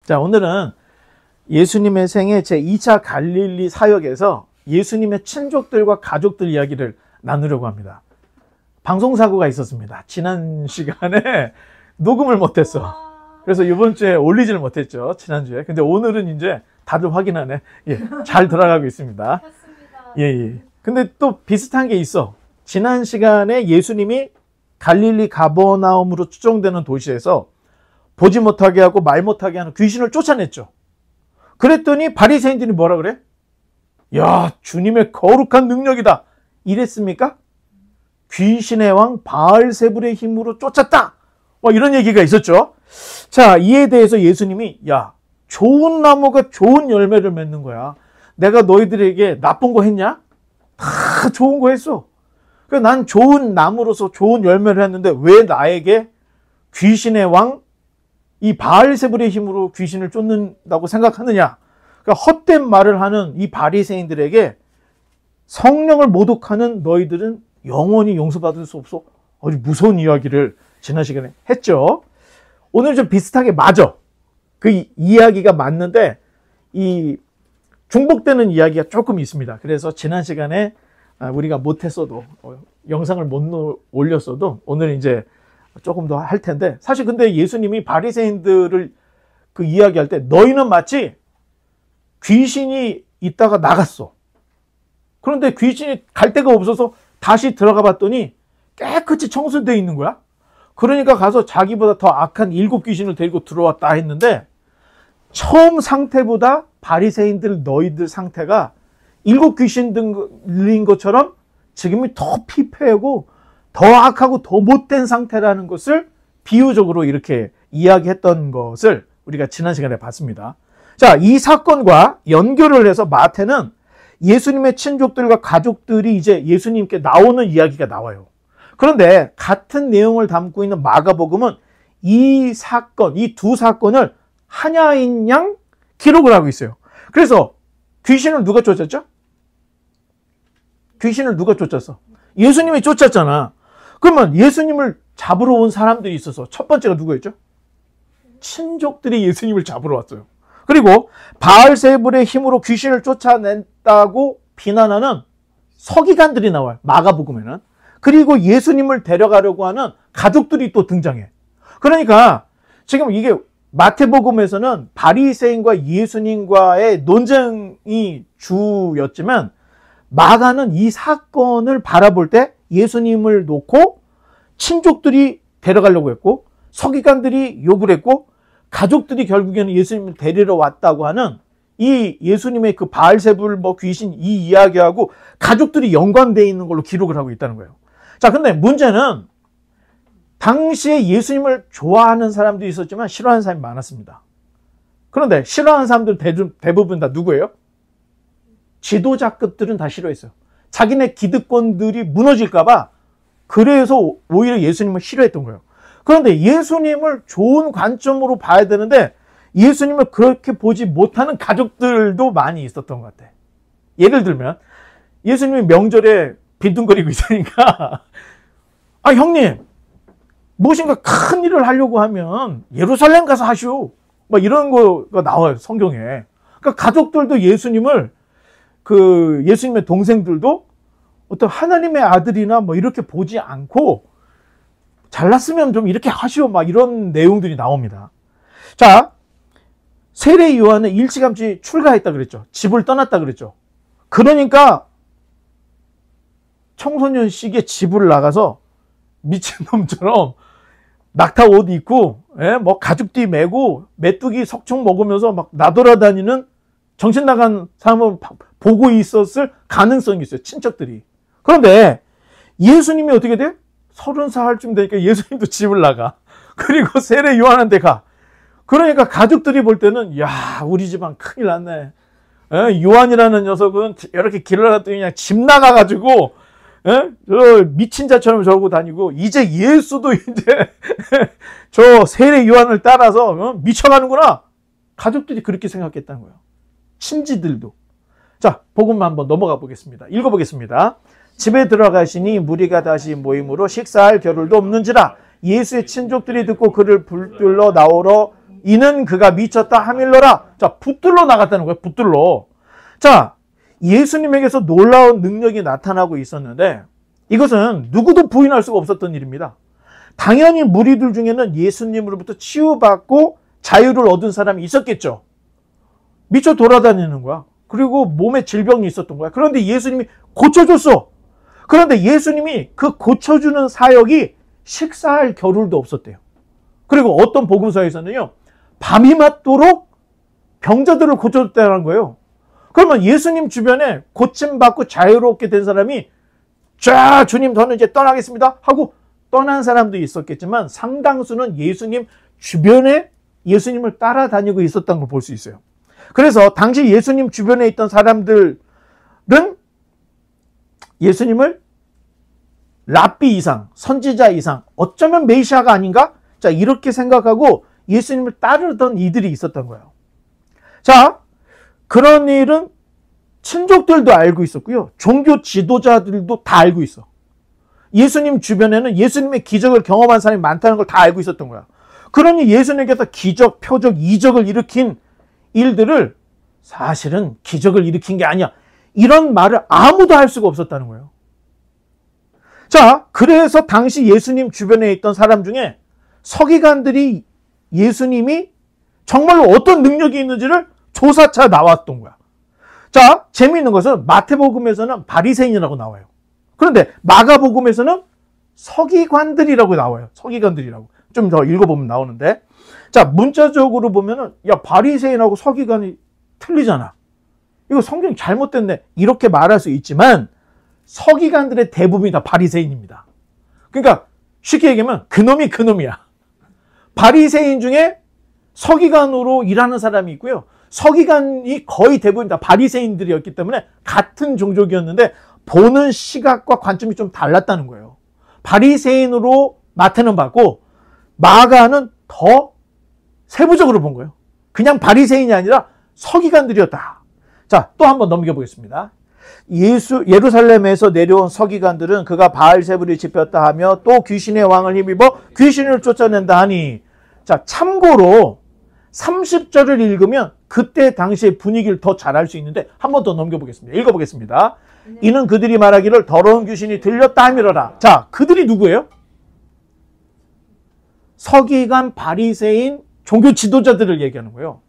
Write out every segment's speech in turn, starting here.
자, 오늘은 예수님의 생애 제2차 갈릴리 사역에서 예수님의 친족들과 가족들 이야기를 나누려고 합니다. 방송사고가 있었습니다. 지난 시간에 녹음을 못했어. 그래서 이번 주에 올리지를 못했죠. 지난주에. 근데 오늘은 이제 다들 확인하네. 예, 잘 돌아가고 있습니다. 예. 근데 또 비슷한 게 있어. 지난 시간에 예수님이 갈릴리 가버나움으로 추정되는 도시에서 보지 못하게 하고 말 못하게 하는 귀신을 쫓아냈죠. 그랬더니 바리새인들이 뭐라 그래? 야, 주님의 거룩한 능력이다. 이랬습니까? 귀신의 왕 바알세불의 힘으로 쫓았다. 이런 얘기가 있었죠. 자, 이에 대해서 예수님이 야, 좋은 나무가 좋은 열매를 맺는 거야. 내가 너희들에게 나쁜 거 했냐? 다 좋은 거 했어. 그러니까 난 좋은 나무로서 좋은 열매를 했는데 왜 나에게 귀신의 왕 이 바알세불의 힘으로 귀신을 쫓는다고 생각하느냐? 그러니까 헛된 말을 하는 이 바리새인들에게 성령을 모독하는 너희들은 영원히 용서받을 수 없어. 아주 무서운 이야기를 지난 시간에 했죠. 오늘 좀 비슷하게 맞아. 그 이야기가 맞는데 이 중복되는 이야기가 조금 있습니다. 그래서 지난 시간에 우리가 못했어도 영상을 못 올렸어도 오늘 이제 조금 더 할 텐데, 사실 근데 예수님이 바리새인들을 그 이야기할 때 너희는 마치 귀신이 있다가 나갔어. 그런데 귀신이 갈 데가 없어서 다시 들어가 봤더니 깨끗이 청소되어 있는 거야. 그러니까 가서 자기보다 더 악한 7 귀신을 데리고 들어왔다 했는데, 처음 상태보다 바리새인들 너희들 상태가 7 귀신 들린 것처럼 지금이 더 피폐하고 더 악하고 더 못된 상태라는 것을 비유적으로 이렇게 이야기했던 것을 우리가 지난 시간에 봤습니다. 자, 이 사건과 연결을 해서 마태는 예수님의 친족들과 가족들이 이제 예수님께 나오는 이야기가 나와요. 그런데 같은 내용을 담고 있는 마가복음은 이 사건, 이 두 사건을 하나인 양 기록을 하고 있어요. 그래서 귀신을 누가 쫓았죠? 귀신을 누가 쫓았어? 예수님이 쫓았잖아. 그러면 예수님을 잡으러 온 사람들이 있어서 첫 번째가 누구였죠? 친족들이 예수님을 잡으러 왔어요. 그리고 바알세불의 힘으로 귀신을 쫓아냈다고 비난하는 서기관들이 나와요. 마가복음에는. 그리고 예수님을 데려가려고 하는 가족들이 또 등장해. 그러니까 지금 이게 마태복음에서는 바리새인과 예수님과의 논쟁이 주였지만 마가는 이 사건을 바라볼 때 예수님을 놓고 친족들이 데려가려고 했고 서기관들이 욕을 했고 가족들이 결국에는 예수님을 데리러 왔다고 하는 이 예수님의 그 바알세불 귀신 이 이야기하고 가족들이 연관되어 있는 걸로 기록을 하고 있다는 거예요. 자, 근데 문제는 당시에 예수님을 좋아하는 사람도 있었지만 싫어하는 사람이 많았습니다. 그런데 싫어하는 사람들 대부분 다 누구예요? 지도자급들은 다 싫어했어요. 자기네 기득권들이 무너질까봐 그래서 오히려 예수님을 싫어했던 거예요. 그런데 예수님을 좋은 관점으로 봐야 되는데 예수님을 그렇게 보지 못하는 가족들도 많이 있었던 것 같아. 예를 들면 예수님이 명절에 빈둥거리고 있으니까 아, 형님 무엇인가 큰 일을 하려고 하면 예루살렘 가서 하시오. 막 이런 거가 나와요, 성경에. 그러니까 가족들도 예수님을 예수님의 동생들도 어떤 하나님의 아들이나 이렇게 보지 않고 잘났으면 좀 이렇게 하시오. 막 이런 내용들이 나옵니다. 자, 세례 요한은 일찌감치 출가했다 그랬죠. 집을 떠났다 그랬죠. 그러니까 청소년 시기에 집을 나가서 미친놈처럼 낙타 옷 입고, 가죽띠 메고 메뚜기 석청 먹으면서 막 나돌아다니는 정신 나간 사람을 보고 있었을 가능성이 있어요. 친척들이. 그런데 예수님이 어떻게 돼? 30살쯤 되니까 예수님도 집을 나가. 그리고 세례 요한한테 가. 그러니까 가족들이 볼 때는 야, 우리 집안 큰일 났네. 요한이라는 녀석은 이렇게 길을 나갔더니 그냥 집 나가가지고 저 미친 자처럼 저러고 다니고 이제 예수도 이제 저 세례 요한을 따라서 미쳐가는구나. 가족들이 그렇게 생각했다는 거예요. 친지들도. 자, 복음 한번 넘어가 보겠습니다. 읽어보겠습니다. 집에 들어가시니 무리가 다시 모임으로 식사할 겨를도 없는지라 예수의 친족들이 듣고 그를 붙들러 나오러 이는 그가 미쳤다 하밀러라. 자, 붙들러 나갔다는 거예요. 붙들러. 자, 예수님에게서 놀라운 능력이 나타나고 있었는데 이것은 누구도 부인할 수가 없었던 일입니다. 당연히 무리들 중에는 예수님으로부터 치유받고 자유를 얻은 사람이 있었겠죠. 미쳐 돌아다니는 거야. 그리고 몸에 질병이 있었던 거야. 그런데 예수님이 고쳐줬어. 그런데 예수님이 그 고쳐주는 사역이 식사할 겨를도 없었대요. 그리고 어떤 복음서에서는요, 밤이 맞도록 병자들을 고쳐줬다는 거예요. 그러면 예수님 주변에 고침받고 자유롭게 된 사람이 자, 주님 저는 이제 떠나겠습니다 하고 떠난 사람도 있었겠지만 상당수는 예수님 주변에 예수님을 따라다니고 있었던 걸 볼 수 있어요. 그래서 당시 예수님 주변에 있던 사람들은 예수님을 랍비 이상, 선지자 이상, 어쩌면 메시아가 아닌가? 자, 이렇게 생각하고 예수님을 따르던 이들이 있었던 거예요. 자, 그런 일은 친족들도 알고 있었고요. 종교 지도자들도 다 알고 있어. 예수님 주변에는 예수님의 기적을 경험한 사람이 많다는 걸 다 알고 있었던 거야. 그러니 예수님께서 기적, 표적, 이적을 일으킨 일들을 사실은 기적을 일으킨 게 아니야. 이런 말을 아무도 할 수가 없었다는 거예요. 자, 그래서 당시 예수님 주변에 있던 사람 중에 서기관들이 예수님이 정말로 어떤 능력이 있는지를 조사차 나왔던 거야. 자, 재미있는 것은 마태복음에서는 바리새인이라고 나와요. 그런데 마가복음에서는 서기관들이라고 나와요. 서기관들이라고. 좀 더 읽어보면 나오는데, 자, 문자적으로 보면은 야, 바리새인하고 서기관이 틀리잖아. 이거 성경이 잘못됐네. 이렇게 말할 수 있지만 서기관들의 대부분이 다 바리새인입니다. 그러니까 쉽게 얘기하면 그놈이 그놈이야. 바리새인 중에 서기관으로 일하는 사람이 있고요. 서기관이 거의 대부분 다 바리새인들이었기 때문에 같은 종족이었는데 보는 시각과 관점이 좀 달랐다는 거예요. 바리새인으로 마태는 봤고 마가는 더 세부적으로 본 거예요. 그냥 바리새인이 아니라 서기관들이었다. 자, 또 한번 넘겨보겠습니다. 예루살렘에서 내려온 서기관들은 그가 바알세불이 집혔다 하며 또 귀신의 왕을 힘입어 귀신을 쫓아낸다 하니, 자, 참고로 30절을 읽으면 그때 당시의 분위기를 더 잘 알 수 있는데 한 번 더 넘겨보겠습니다. 읽어보겠습니다. 이는 그들이 말하기를 더러운 귀신이 들렸다 하미러라. 자, 그들이 누구예요? 서기관, 바리새인, 종교 지도자들을 얘기하는 거예요.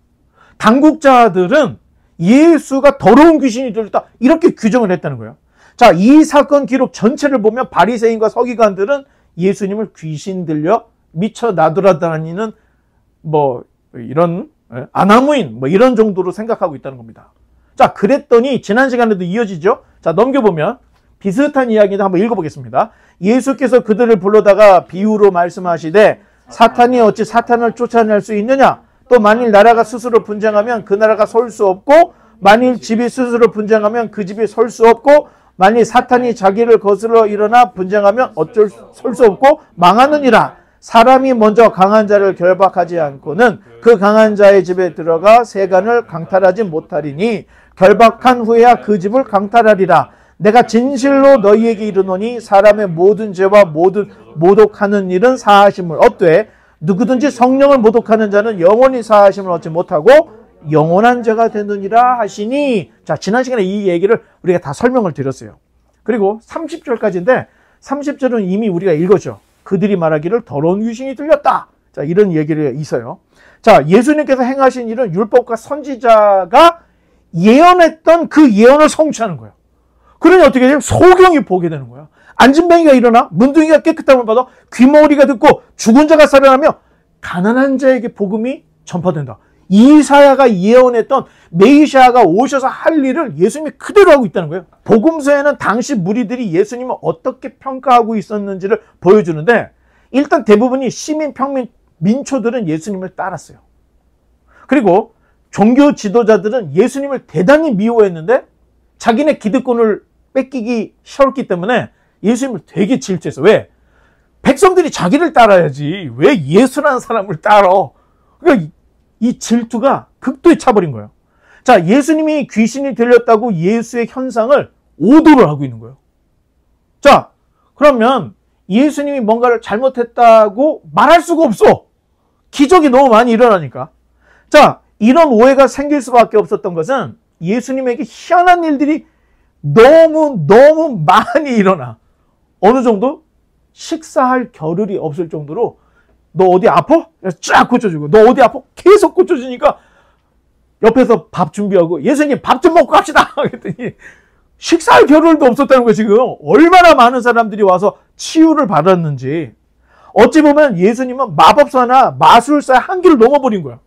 당국자들은 예수가 더러운 귀신이 들렸다 이렇게 규정을 했다는 거예요. 자, 이 사건 기록 전체를 보면 바리새인과 서기관들은 예수님을 귀신 들려 미쳐 나돌아다니는 뭐 이런 아나무인 뭐 이런 정도로 생각하고 있다는 겁니다. 자, 그랬더니 지난 시간에도 이어지죠. 자, 넘겨보면 비슷한 이야기도 한번 읽어보겠습니다. 예수께서 그들을 불러다가 비유로 말씀하시되 사탄이 어찌 사탄을 쫓아낼 수 있느냐? 또 만일 나라가 스스로 분쟁하면 그 나라가 설 수 없고, 만일 집이 스스로 분쟁하면 그 집이 설 수 없고, 만일 사탄이 자기를 거슬러 일어나 분쟁하면 설 수 없고 망하느니라. 사람이 먼저 강한 자를 결박하지 않고는 그 강한 자의 집에 들어가 세간을 강탈하지 못하리니 결박한 후에야 그 집을 강탈하리라. 내가 진실로 너희에게 이르노니 사람의 모든 죄와 모든 모독하는 일은 사하심을 얻되 누구든지 성령을 모독하는 자는 영원히 사하심을 얻지 못하고 영원한 죄가 되느니라 하시니. 자, 지난 시간에 이 얘기를 우리가 다 설명을 드렸어요. 그리고 30절까지인데 30절은 이미 우리가 읽었죠. 그들이 말하기를 더러운 귀신이 들렸다. 자, 이런 얘기를 있어요. 자, 예수님께서 행하신 일은 율법과 선지자가 예언했던 그 예언을 성취하는 거예요. 그러니 어떻게 돼요? 소경이 보게 되는 거야. 안진뱅이가 일어나, 문둥이가 깨끗함을 받아, 귀머거리가 듣고 죽은 자가 살아나며 가난한 자에게 복음이 전파된다. 이사야가 예언했던 메시아가 오셔서 할 일을 예수님이 그대로 하고 있다는 거예요. 복음서에는 당시 무리들이 예수님을 어떻게 평가하고 있었는지를 보여주는데, 일단 대부분이 시민, 평민, 민초들은 예수님을 따랐어요. 그리고 종교 지도자들은 예수님을 대단히 미워했는데 자기네 기득권을 뺏기기 싫었기 때문에 예수님을 되게 질투했어. 왜? 백성들이 자기를 따라야지 왜 예수라는 사람을 따라? 그러니까 이 질투가 극도에 차버린 거예요. 자, 예수님이 귀신이 들렸다고 예수의 현상을 오도를 하고 있는 거예요. 자, 그러면 예수님이 뭔가를 잘못했다고 말할 수가 없어. 기적이 너무 많이 일어나니까. 자, 이런 오해가 생길 수밖에 없었던 것은 예수님에게 희한한 일들이 너무 많이 일어나. 어느 정도? 식사할 겨를이 없을 정도로 너 어디 아파? 쫙 고쳐주고 너 어디 아파? 계속 고쳐주니까 옆에서 밥 준비하고 예수님 밥 좀 먹고 갑시다 그랬더니 식사할 겨를도 없었다는 거예요. 지금 얼마나 많은 사람들이 와서 치유를 받았는지. 어찌 보면 예수님은 마법사나 마술사의 한계를 넘어버린 거야.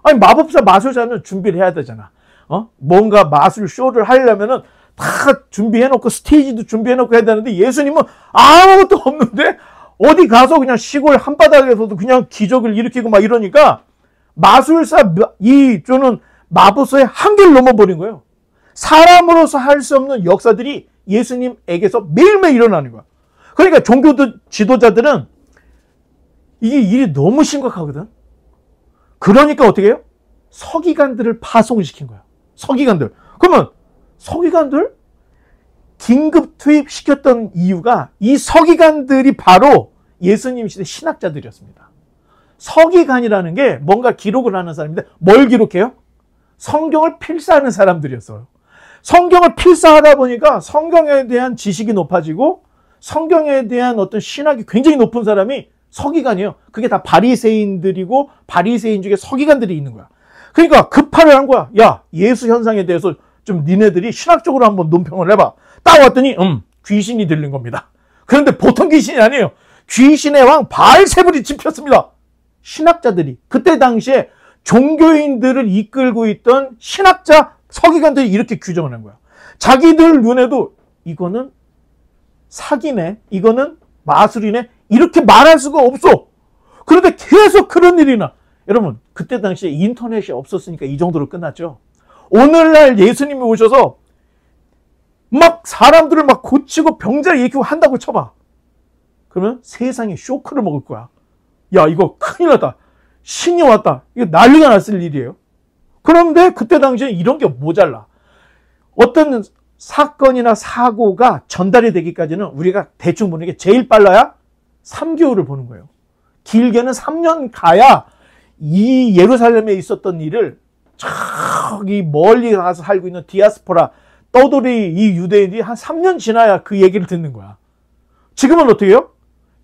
아니 마법사 마술사는 준비를 해야 되잖아. 뭔가 마술 쇼를 하려면은 다 준비해놓고 스테이지도 준비해놓고 해야 되는데 예수님은 아무것도 없는데 어디 가서 그냥 시골 한바닥에서도 그냥 기적을 일으키고 막 이러니까 마술사 저는 마법사의 한계를 넘어버린 거예요. 사람으로서 할 수 없는 역사들이 예수님에게서 매일매일 일어나는 거야. 그러니까 종교 지도자들은 이게 일이 너무 심각하거든. 그러니까 어떻게 해요? 서기관들을 파송을 시킨 거야. 서기관들. 그러면 서기관들 긴급 투입시켰던 이유가 이 서기관들이 바로 예수님 시대 신학자들이었습니다. 서기관이라는 게 뭔가 기록을 하는 사람인데 뭘 기록해요? 성경을 필사하는 사람들이었어요. 성경을 필사하다 보니까 성경에 대한 지식이 높아지고 성경에 대한 어떤 신학이 굉장히 높은 사람이 서기관이에요. 그게 다 바리새인들이고 바리새인 중에 서기관들이 있는 거야. 그러니까 급파를 한 거야. 야, 예수 현상에 대해서 좀 니네들이 신학적으로 한번 논평을 해봐. 딱 왔더니 귀신이 들린 겁니다. 그런데 보통 귀신이 아니에요. 귀신의 왕 바알세불이 집혔습니다. 신학자들이 그때 당시에 종교인들을 이끌고 있던 신학자 서기관들이 이렇게 규정을 한 거야. 자기들 눈에도 이거는 사기네, 이거는 마술이네, 이렇게 말할 수가 없어. 그런데 계속 그런 일이 나. 여러분, 그때 당시에 인터넷이 없었으니까 이 정도로 끝났죠. 오늘날 예수님이 오셔서 막 사람들을 막 고치고 병자를 일으키고 한다고 쳐봐. 그러면 세상이 쇼크를 먹을 거야. 야, 이거 큰일 났다. 신이 왔다. 이거 난리가 났을 일이에요. 그런데 그때 당시에 이런 게 모자라. 어떤 사건이나 사고가 전달이 되기까지는 우리가 대충 보는 게 제일 빨라야 3개월을 보는 거예요. 길게는 3년 가야 이 예루살렘에 있었던 일을 저기 멀리 가서 살고 있는 디아스포라 떠돌이 이 유대인들이 한 3년 지나야 그 얘기를 듣는 거야. 지금은 어떻게 해요?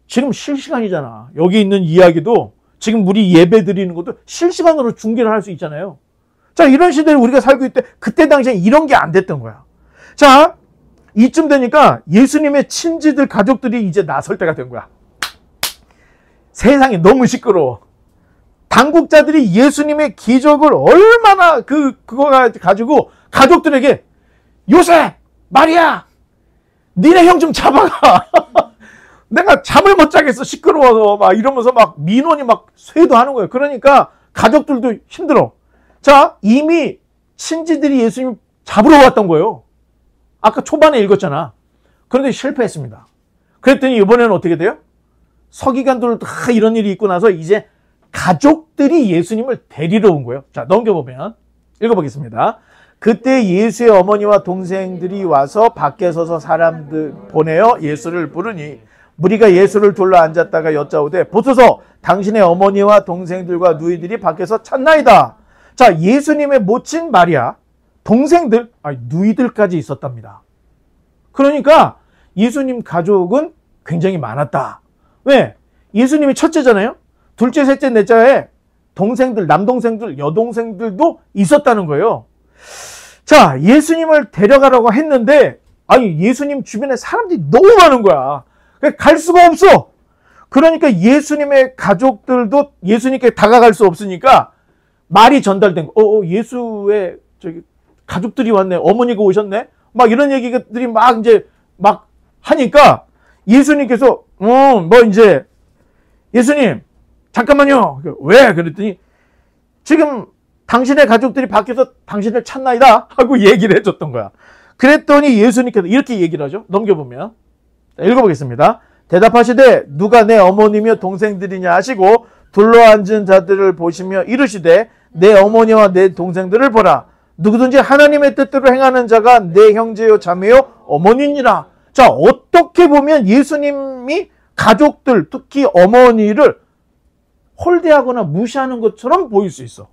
지금 실시간이잖아. 여기 있는 이야기도 지금 우리 예배 드리는 것도 실시간으로 중계를 할 수 있잖아요. 자, 이런 시대에 우리가 살고 있을 때 그때 당시에 이런 게 안 됐던 거야. 자, 이쯤 되니까 예수님의 친지들 가족들이 이제 나설 때가 된 거야. 세상이 너무 시끄러워. 당국자들이 예수님의 기적을 얼마나 그거 가지고 가족들에게 요셉, 마리아, 니네 형 좀 잡아가. 내가 잠을 못 자겠어. 시끄러워서 막 이러면서 막 민원이 막 쇄도하는 거예요. 그러니까 가족들도 힘들어. 자, 이미 친지들이 예수님 잡으러 왔던 거예요. 아까 초반에 읽었잖아. 그런데 실패했습니다. 그랬더니 이번에는 어떻게 돼요? 서기관들 다 이런 일이 있고 나서 이제 가족들이 예수님을 데리러 온 거예요. 자, 넘겨보면 읽어보겠습니다. 그때 예수의 어머니와 동생들이 와서 밖에 서서 사람들 보내어 예수를 부르니 무리가 예수를 둘러 앉았다가 여짜오되 보소서 당신의 어머니와 동생들과 누이들이 밖에서 찾나이다. 자, 예수님의 모친 마리아, 동생들, 누이들까지 있었답니다. 그러니까 예수님 가족은 굉장히 많았다. 왜? 예수님이 첫째잖아요. 둘째, 셋째, 넷째에 동생들, 남동생들, 여동생들도 있었다는 거예요. 자, 예수님을 데려가라고 했는데 예수님 주변에 사람들이 너무 많은 거야. 갈 수가 없어. 그러니까 예수님의 가족들도 예수님께 다가갈 수 없으니까 말이 전달된 거. 예수의 가족들이 왔네. 어머니가 오셨네. 막 이런 얘기들이 막 이제 막 하니까 예수님께서 이제 예수님 잠깐만요. 왜? 그랬더니 지금 당신의 가족들이 밖에서 당신을 찾나이다 하고 얘기를 해줬던 거야. 그랬더니 예수님께서 이렇게 얘기를 하죠. 넘겨보면 읽어보겠습니다. 대답하시되 누가 내 어머니며 동생들이냐 하시고 둘러앉은 자들을 보시며 이르시되 내 어머니와 내 동생들을 보라. 누구든지 하나님의 뜻대로 행하는 자가 내 형제요 자매요 어머니니라. 자, 어떻게 보면 예수님이 가족들, 특히 어머니를 홀대하거나 무시하는 것처럼 보일 수 있어.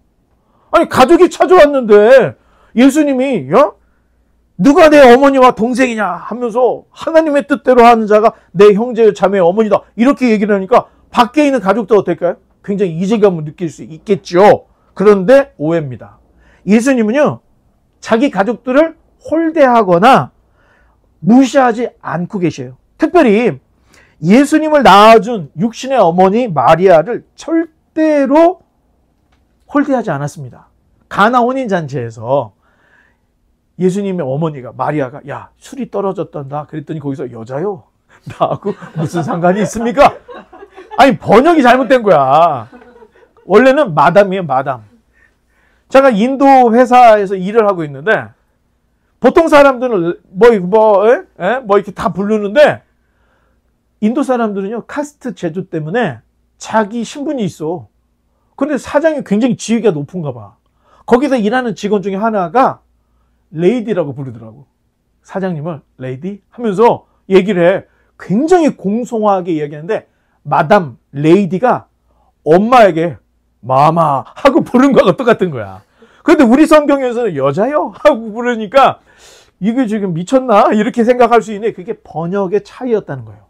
아니, 가족이 찾아왔는데 예수님이 누가 내 어머니와 동생이냐 하면서 하나님의 뜻대로 하는 자가 내 형제 자매 어머니다 이렇게 얘기를 하니까 밖에 있는 가족도 어떨까요? 굉장히 이질감을 느낄 수 있겠죠. 그런데 오해입니다. 예수님은요, 자기 가족들을 홀대하거나 무시하지 않고 계셔요. 특별히 예수님을 낳아준 육신의 어머니 마리아를 절대로 홀대하지 않았습니다. 가나 혼인잔치에서 예수님의 어머니가 마리아가 야, 술이 떨어졌단다 그랬더니 거기서 여자요? 나하고 무슨 상관이 있습니까? 아니, 번역이 잘못된 거야. 원래는 마담이에요, 마담. 제가 인도 회사에서 일을 하고 있는데 보통 사람들은 뭐 이렇게 다 부르는데 인도 사람들은요, 카스트 제도 때문에 자기 신분이 있어. 근데 사장이 굉장히 지위가 높은가 봐. 거기서 일하는 직원 중에 하나가 레이디라고 부르더라고. 사장님을 레이디 하면서 얘기를 해. 굉장히 공손하게 얘기하는데 마담 레이디가 엄마에게 마마 하고 부른 거하고 똑같은 거야. 그런데 우리 성경에서는 여자요 하고 부르니까 이게 지금 미쳤나 이렇게 생각할 수 있는데 그게 번역의 차이였다는 거예요.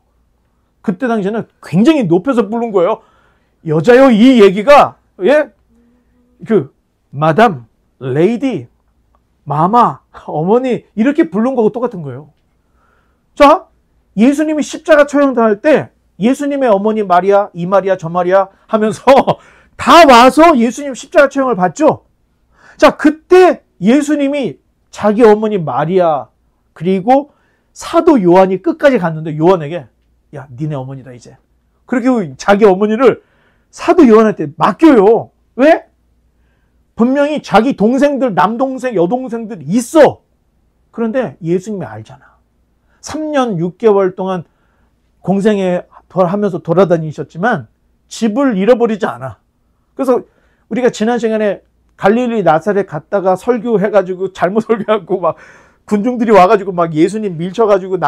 그때 당시에는 굉장히 높여서 부른 거예요. 여자요 이 얘기가 마담 레이디 마마 어머니 이렇게 부른 거하고 똑같은 거예요. 자, 예수님이 십자가 처형당할 때 예수님의 어머니 마리아, 이 마리아, 저 마리아 하면서 다 와서 예수님 십자가 처형을 받죠. 자, 그때 예수님이 자기 어머니 마리아 그리고 사도 요한이 끝까지 갔는데 요한에게 야, 니네 어머니다 이제. 그렇게 자기 어머니를 사도 요한한테 맡겨요. 왜? 분명히 자기 동생들, 남동생, 여동생들이 있어. 그런데 예수님이 알잖아. 3년 6개월 동안 공생애 하면서 돌아다니셨지만 집을 잃어버리지 않아. 그래서 우리가 지난 시간에 갈릴리 나사렛 갔다가 설교해가지고 잘못 설교하고 막 군중들이 와가지고 막 예수님 밀쳐가지고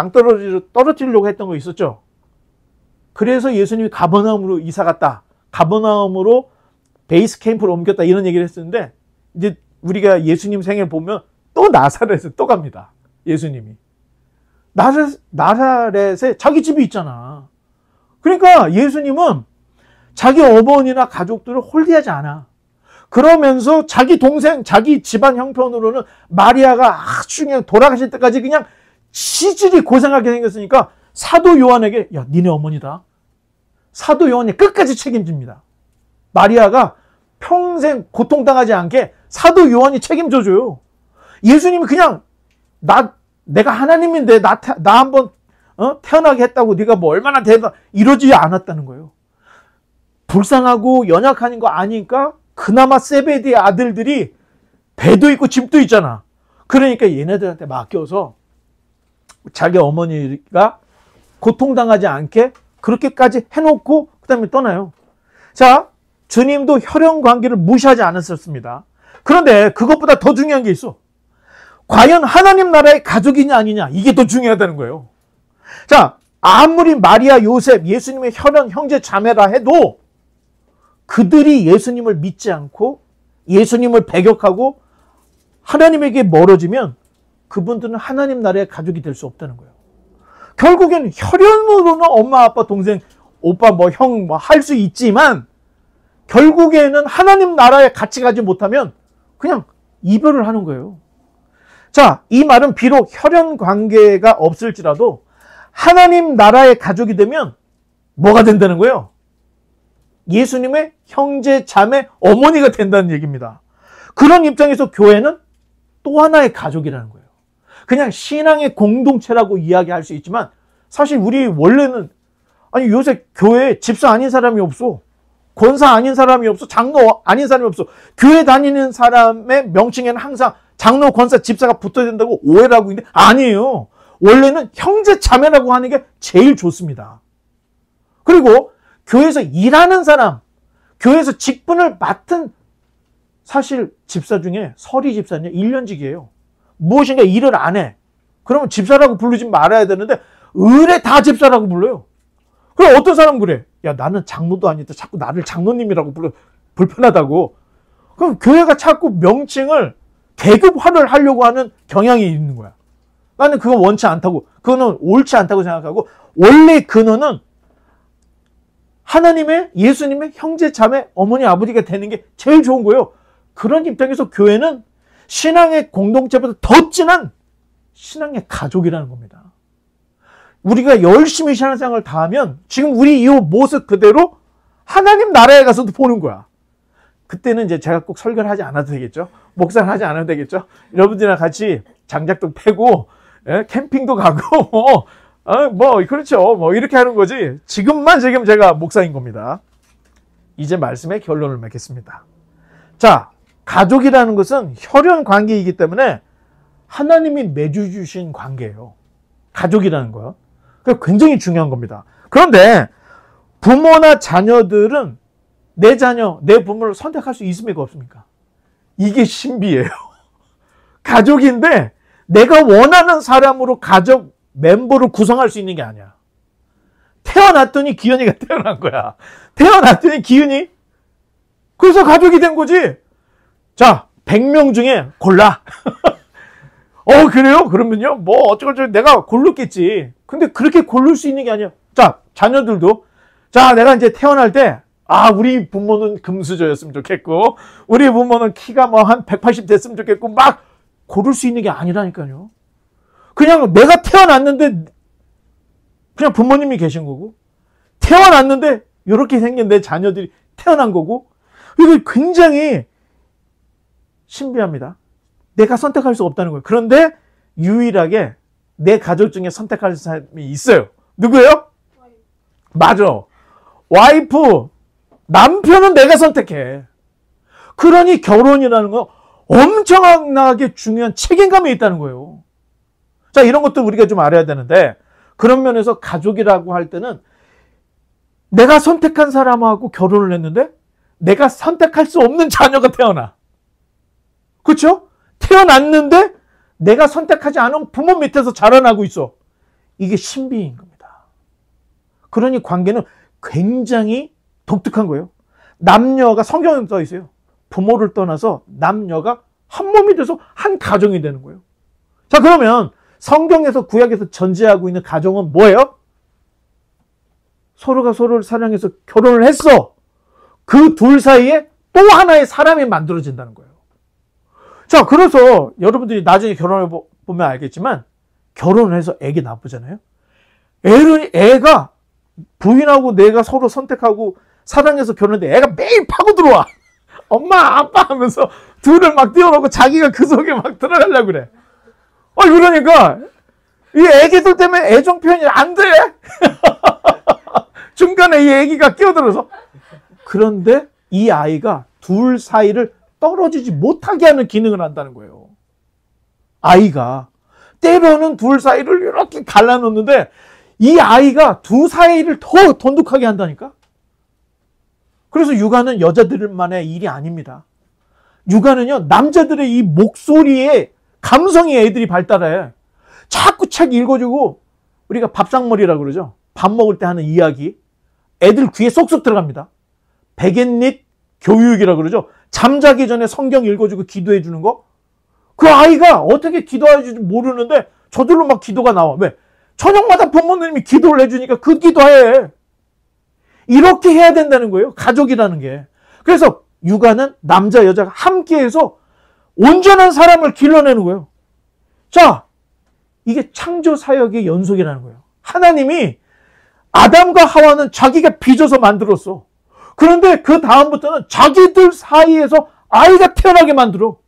떨어뜨리려고 했던 거 있었죠. 그래서 예수님이 가버나움으로 이사 갔다. 가버나움으로 베이스 캠프로 옮겼다. 이런 얘기를 했었는데 이제 우리가 예수님 생애 보면 또 나사렛에 또 갑니다. 예수님이. 나사렛에 자기 집이 있잖아. 그러니까 예수님은 자기 어머니나 가족들을 홀대하지 않아. 그러면서 자기 동생, 자기 집안 형편으로는 마리아가 아주 그냥 돌아가실 때까지 그냥 시질이 고생하게 생겼으니까 사도 요한에게 야, 니네 어머니다. 사도 요한이 끝까지 책임집니다. 마리아가 평생 고통당하지 않게 사도 요한이 책임져줘요. 예수님이 그냥 내가 하나님인데 나 한번 태어나게 했다고 네가 뭐 얼마나 대단 이러지 않았다는 거예요. 불쌍하고 연약한 거 아니까 그나마 세베드의 아들들이 배도 있고 집도 있잖아. 그러니까 얘네들한테 맡겨서 자기 어머니가 고통당하지 않게 그렇게까지 해놓고 그 다음에 떠나요. 자, 주님도 혈연 관계를 무시하지 않았었습니다. 그런데 그것보다 더 중요한 게 있어. 과연 하나님 나라의 가족이냐 아니냐 이게 더 중요하다는 거예요. 자, 아무리 마리아, 요셉, 예수님의 혈연 형제 자매라 해도 그들이 예수님을 믿지 않고 예수님을 배격하고 하나님에게 멀어지면 그분들은 하나님 나라의 가족이 될 수 없다는 거예요. 결국엔 혈연으로는 엄마, 아빠, 동생, 오빠, 형 할 수 있지만 결국에는 하나님 나라에 같이 가지 못하면 그냥 이별을 하는 거예요. 자, 이 말은 비록 혈연 관계가 없을지라도 하나님 나라의 가족이 되면 뭐가 된다는 거예요? 예수님의 형제, 자매, 어머니가 된다는 얘기입니다. 그런 입장에서 교회는 또 하나의 가족이라는 거예요. 그냥 신앙의 공동체라고 이야기할 수 있지만 사실 우리 원래는 아니 요새 교회에 집사 아닌 사람이 없어. 권사 아닌 사람이 없어. 장로 아닌 사람이 없어. 교회 다니는 사람의 명칭에는 항상 장로, 권사, 집사가 붙어야 된다고 오해를 하고 있는데 아니에요. 원래는 형제, 자매라고 하는 게 제일 좋습니다. 그리고 교회에서 일하는 사람, 교회에서 직분을 맡은 사실 집사 중에 서리 집사는 1년직이에요. 무엇인가 일을 안 해. 그러면 집사라고 부르지 말아야 되는데 의뢰 다 집사라고 불러요. 그럼 어떤 사람은 그래. 야, 나는 장로도 아닌데 자꾸 나를 장로님이라고 불러 불편하다고. 그럼 교회가 자꾸 명칭을 계급화를 하려고 하는 경향이 있는 거야. 나는 그건 원치 않다고, 그거는 옳지 않다고 생각하고, 원래 근원은 하나님의, 예수님의 형제, 자매, 어머니, 아버지가 되는 게 제일 좋은 거예요. 그런 입장에서 교회는 신앙의 공동체보다 더 진한 신앙의 가족이라는 겁니다. 우리가 열심히 신앙생활을 다하면 지금 우리 이 모습 그대로 하나님 나라에 가서도 보는 거야. 그때는 이제 제가 꼭 설교를 하지 않아도 되겠죠. 목사를 하지 않아도 되겠죠. 여러분들이랑 같이 장작도 패고, 캠핑도 가고, 그렇죠. 이렇게 하는 거지. 지금 제가 목사인 겁니다. 이제 말씀의 결론을 맺겠습니다. 자, 가족이라는 것은 혈연 관계이기 때문에 하나님이 맺어주신 관계예요. 가족이라는 거요. 그게 굉장히 중요한 겁니다. 그런데 부모나 자녀들은 내 자녀, 내 부모를 선택할 수 있습니까? 없습니까? 이게 신비예요. 가족인데 내가 원하는 사람으로 가족 멤버를 구성할 수 있는 게 아니야. 태어났더니 기현이가 태어난 거야. 태어났더니 기현이. 그래서 가족이 된 거지. 자, 100명 중에 골라. 그래요? 그러면요? 어쩌고저쩌고 내가 고르겠지. 근데 그렇게 고를 수 있는 게 아니야. 자, 자녀들도. 자, 내가 이제 태어날 때, 우리 부모는 금수저였으면 좋겠고, 우리 부모는 키가 한 180 됐으면 좋겠고, 막 고를 수 있는 게 아니라니까요. 그냥 내가 태어났는데, 그냥 부모님이 계신 거고, 태어났는데, 이렇게 생긴 내 자녀들이 태어난 거고, 이거 굉장히 신비합니다. 내가 선택할 수 없다는 거예요. 그런데 유일하게 내 가족 중에 선택할 사람이 있어요. 누구예요? 맞아. 와이프, 남편은 내가 선택해. 그러니 결혼이라는 건 엄청나게 중요한 책임감이 있다는 거예요. 자, 이런 것도 우리가 좀 알아야 되는데, 그런 면에서 가족이라고 할 때는 내가 선택한 사람하고 결혼을 했는데 내가 선택할 수 없는 자녀가 태어나. 그렇죠? 태어났는데 내가 선택하지 않은 부모 밑에서 자라나고 있어. 이게 신비인 겁니다. 그러니 관계는 굉장히 독특한 거예요. 남녀가 성경에 써 있어요. 부모를 떠나서 남녀가 한 몸이 돼서 한 가정이 되는 거예요. 자, 그러면 성경에서 구약에서 전제하고 있는 가정은 뭐예요? 서로가 서로를 사랑해서 결혼을 했어. 그 둘 사이에 또 하나의 사람이 만들어진다는 거예요. 자, 그래서 여러분들이 나중에 결혼을 보면 알겠지만 결혼을 해서 애기 낳잖아요. 애가 부인하고 내가 서로 선택하고 사랑해서 결혼했는데 애가 매일 파고 들어와. 엄마, 아빠 하면서 둘을 막 띄워놓고 자기가 그 속에 막 들어가려고 그래. 그러니까 이 애기들 때문에 애정 표현이 안 돼. 중간에 이 애기가 끼어들어서. 그런데 이 아이가 둘 사이를 떨어지지 못하게 하는 기능을 한다는 거예요. 아이가. 때로는 둘 사이를 이렇게 갈라놓는데 이 아이가 두 사이를 더 돈독하게 한다니까? 그래서 육아는 여자들만의 일이 아닙니다. 육아는요, 남자들의 이 목소리에 감성이 애들이 발달해. 자꾸 책 읽어주고, 우리가 밥상머리라고 그러죠. 밥 먹을 때 하는 이야기. 애들 귀에 쏙쏙 들어갑니다. 백엔릿 교육이라고 그러죠. 잠자기 전에 성경 읽어주고 기도해 주는 거. 그 아이가 어떻게 기도해주지 모르는데 저절로 막 기도가 나와. 왜? 저녁마다 부모님이 기도를 해주니까 그 기도해. 이렇게 해야 된다는 거예요. 가족이라는 게. 그래서 육아는 남자 여자가 함께해서 온전한 사람을 길러내는 거예요. 자, 이게 창조 사역의 연속이라는 거예요. 하나님이 아담과 하와는 자기가 빚어서 만들었어. 그런데 그 다음부터는 자기들 사이에서 아이가 태어나게 만들어.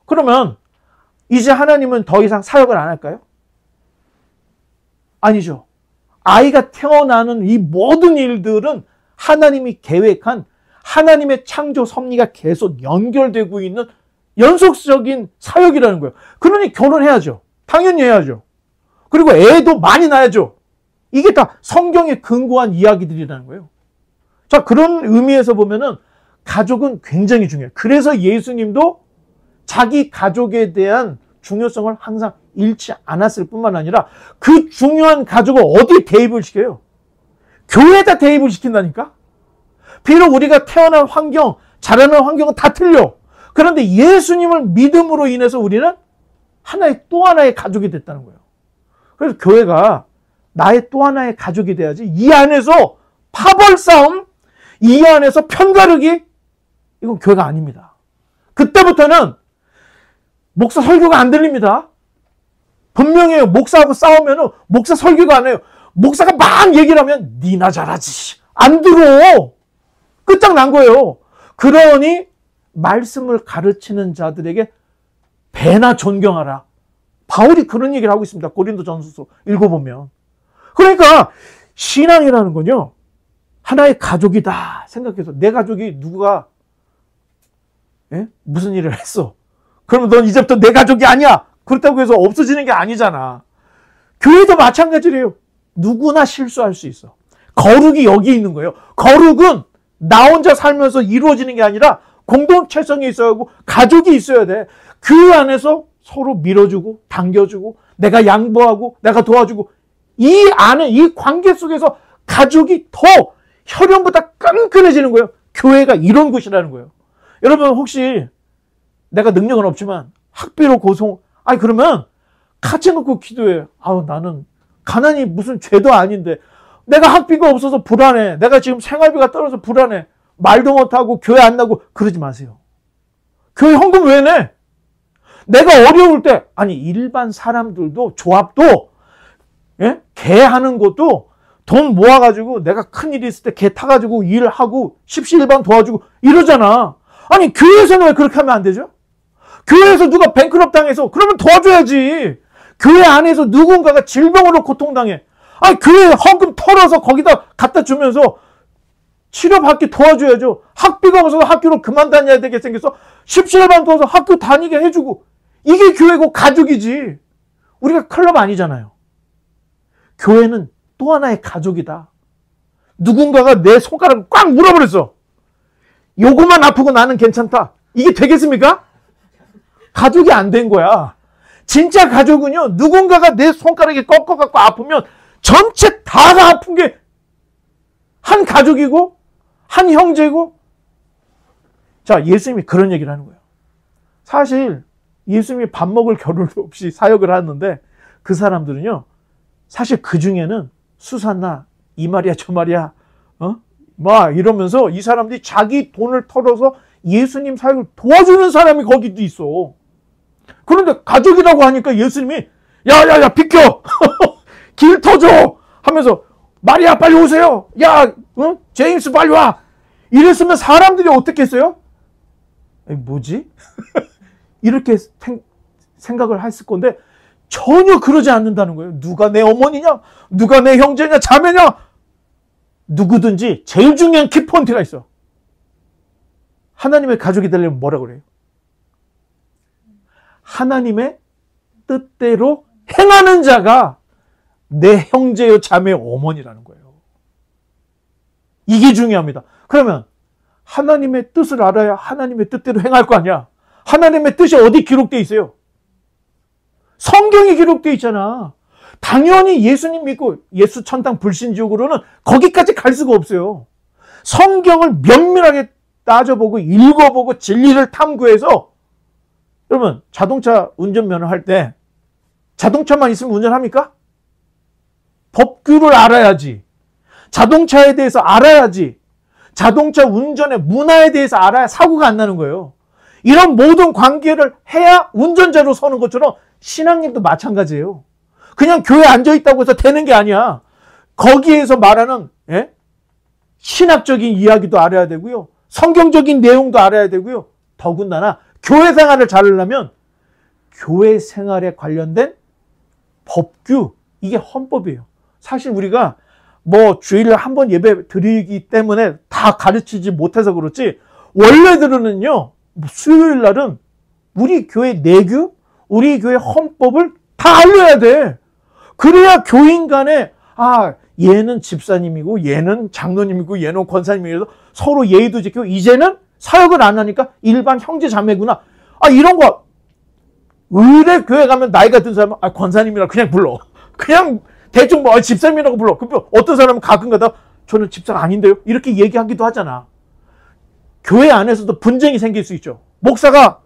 그러면 이제 하나님은 더 이상 사역을 안 할까요? 아니죠. 아이가 태어나는 이 모든 일들은 하나님이 계획한 하나님의 창조 섭리가 계속 연결되고 있는 연속적인 사역이라는 거예요. 그러니 결혼해야죠. 당연히 해야죠. 그리고 애도 많이 낳아야죠. 이게 다 성경에 근거한 이야기들이라는 거예요. 자, 그런 의미에서 보면은 가족은 굉장히 중요해요. 그래서 예수님도 자기 가족에 대한 중요성을 항상 잃지 않았을 뿐만 아니라 그 중요한 가족을 어디에 대입을 시켜요? 교회에다 대입을 시킨다니까? 비록 우리가 태어난 환경, 자라는 환경은 다 틀려. 그런데 예수님을 믿음으로 인해서 우리는 또 하나의 가족이 됐다는 거예요. 그래서 교회가 나의 또 하나의 가족이 돼야지, 이 안에서 파벌 싸움, 이 안에서 편가르기, 이건 교회가 아닙니다. 그때부터는 목사 설교가 안 들립니다. 분명해요. 목사하고 싸우면 목사 설교가 안 해요. 목사가 막 얘기를 하면 니나 잘하지. 안 들어. 끝장난 거예요. 그러니 말씀을 가르치는 자들에게 배나 존경하라. 바울이 그런 얘기를 하고 있습니다. 고린도전서 읽어보면. 그러니까 신앙이라는 건요, 하나의 가족이다 생각해서, 내 가족이 누가 무슨 일을 했어. 그러면 넌 이제부터 내 가족이 아니야. 그렇다고 해서 없어지는 게 아니잖아. 교회도 마찬가지래요. 누구나 실수할 수 있어. 거룩이 여기 있는 거예요. 거룩은 나 혼자 살면서 이루어지는 게 아니라 공동체성이 있어야 하고 가족이 있어야 돼. 그 안에서 서로 밀어주고 당겨주고 내가 양보하고 내가 도와주고, 이 안에 이 관계 속에서 가족이 더 혈연보다 끈끈해지는 거예요. 교회가 이런 곳이라는 거예요. 여러분, 혹시 내가 능력은 없지만 학비로 그러면 같이 놓고 기도해요. 나는 가난이 무슨 죄도 아닌데 내가 학비가 없어서 불안해. 내가 지금 생활비가 떨어져서 불안해. 말도 못하고 교회 안 나고 그러지 마세요. 교회 헌금 왜 내? 내가 어려울 때, 일반 사람들도, 조합도, 개 하는 것도 돈 모아가지고 내가 큰일 있을 때 개 타가지고 일하고 십시일반 도와주고 이러잖아. 교회에서는 왜 그렇게 하면 안 되죠? 교회에서 누가 뱅크럽 당해서 그러면 도와줘야지. 교회 안에서 누군가가 질병으로 고통당해. 교회 헌금 털어서 거기다 갖다 주면서 치료받게 도와줘야죠. 학비가 없어서 학교를 그만 다녀야 되게 생겨서 십시일반 도와서 학교 다니게 해주고, 이게 교회고 가족이지. 우리가 클럽 아니잖아요. 교회는 또 하나의 가족이다. 누군가가 내 손가락을 꽉 물어버렸어. 요거만 아프고 나는 괜찮다. 이게 되겠습니까? 가족이 안 된 거야. 진짜 가족은요, 누군가가 내 손가락에 꺾어갖고 아프면 전체 다가 아픈 게 한 가족이고 한 형제고. 자, 예수님이 그런 얘기를 하는 거예요. 사실 예수님이 밥 먹을 겨를도 없이 사역을 하는데, 그 사람들은요, 사실 그 중에는 수산나 이 말이야 저 말이야 이러면서 이 사람들이 자기 돈을 털어서 예수님 사역을 도와주는 사람이 거기도 있어. 그런데 가족이라고 하니까 예수님이 야야야 비켜 길 터줘 하면서, 마리아 빨리 오세요. 야 제임스 빨리 와. 이랬으면 사람들이 어떻게 했어요? 뭐지? 이렇게 생각을 했을 건데 전혀 그러지 않는다는 거예요. 누가 내 어머니냐? 누가 내 형제냐? 자매냐? 누구든지 제일 중요한 키포인트가 있어. 하나님의 가족이 되려면 뭐라고 그래요? 하나님의 뜻대로 행하는 자가 내 형제요 자매요 어머니라는 거예요. 이게 중요합니다. 그러면 하나님의 뜻을 알아야 하나님의 뜻대로 행할 거 아니야. 하나님의 뜻이 어디 기록되어 있어요? 성경이 기록되어 있잖아. 당연히 예수님 믿고 예수 천당 불신지옥으로는 거기까지 갈 수가 없어요. 성경을 면밀하게 따져보고 읽어보고 진리를 탐구해서, 여러분 자동차 운전면허 할 때 자동차만 있으면 운전합니까? 법규를 알아야지. 자동차에 대해서 알아야지. 자동차 운전의 문화에 대해서 알아야 사고가 안 나는 거예요. 이런 모든 관계를 해야 운전자로 서는 것처럼 신앙님도 마찬가지예요. 그냥 교회에 앉아있다고 해서 되는 게 아니야. 거기에서 말하는 신학적인 이야기도 알아야 되고요. 성경적인 내용도 알아야 되고요. 더군다나 교회 생활을 잘하려면 교회 생활에 관련된 법규, 이게 헌법이에요. 사실 우리가 주일에 한 번 예배 드리기 때문에 다 가르치지 못해서 그렇지, 원래대로는요, 수요일 날은 우리 교회 내규, 우리 교회 헌법을 다 알려야 돼. 그래야 교인 간에 얘는 집사님이고 얘는 장로님이고 얘는 권사님이고 서로 예의도 지키고, 이제는 사역을 안 하니까 일반 형제 자매구나. 이런 거 의뢰 교회 가면 나이가 든 사람은 권사님이라 그냥 불러. 그냥 대충 집사님이라고 불러. 어떤 사람은 가끔가다 저는 집사가 아닌데요? 이렇게 얘기하기도 하잖아. 교회 안에서도 분쟁이 생길 수 있죠. 목사가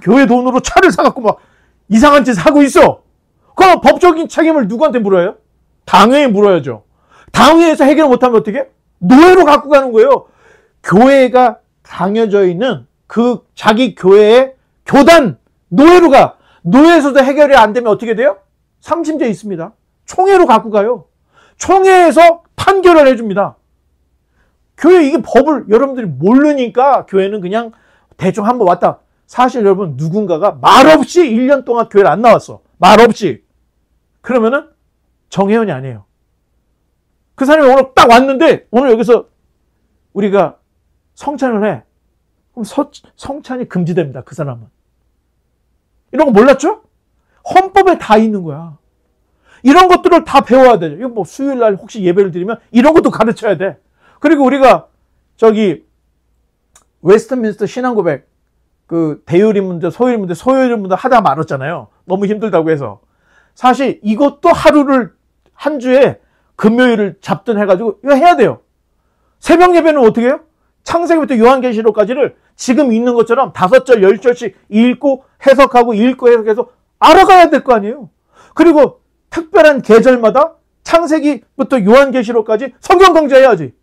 교회 돈으로 차를 사갖고 막 이상한 짓 하고 있어. 그럼 법적인 책임을 누구한테 물어요? 당회에 물어야죠. 당회에서 해결 못하면 어떻게? 노예로 갖고 가는 거예요. 교회가 강요져 있는 그 자기 교회의 교단 노예로 가. 노예에서도 해결이 안 되면 어떻게 돼요? 3심제 있습니다. 총회로 갖고 가요. 총회에서 판결을 해줍니다. 교회 이게 법을 여러분들이 모르니까 교회는 그냥 대충 한번 왔다. 사실 여러분 누군가가 말없이 1년 동안 교회를 안 나왔어. 말없이. 그러면은 정혜원이 아니에요. 그 사람이 오늘 딱 왔는데 오늘 여기서 우리가 성찬을 해. 그럼 성찬이 금지됩니다. 그 사람은. 이런 거 몰랐죠? 헌법에 다 있는 거야. 이런 것들을 다 배워야 돼요. 이거 뭐 수요일 날 혹시 예배를 드리면 이런 것도 가르쳐야 돼. 그리고 우리가 저기 웨스트민스터 신앙고백 그 대요일 문제, 소요일 문제, 소요일 문제 하다 말았잖아요. 너무 힘들다고 해서. 사실 이것도 하루를 한 주에 금요일을 잡든 해가지고 이거 해야 돼요. 새벽 예배는 어떻게 해요? 창세기부터 요한계시록까지를 지금 있는 것처럼 5절, 10절씩 읽고 해석하고 읽고 해석해서 알아가야 될 거 아니에요. 그리고 특별한 계절마다 창세기부터 요한계시록까지 성경 강좌해야지.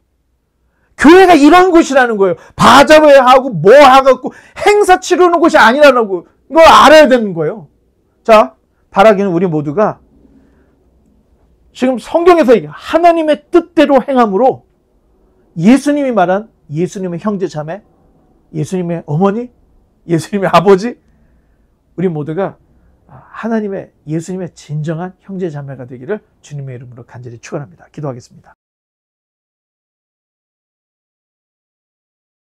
교회가 이런 곳이라는 거예요. 바자회 하고 뭐 하고 행사 치르는 곳이 아니라는 거. 이걸 알아야 되는 거예요. 자, 바라기는 우리 모두가 지금 성경에서 하나님의 뜻대로 행함으로 예수님이 말한 예수님의 형제 자매, 예수님의 어머니, 예수님의 아버지, 우리 모두가 하나님의 예수님의 진정한 형제 자매가 되기를 주님의 이름으로 간절히 축원합니다. 기도하겠습니다.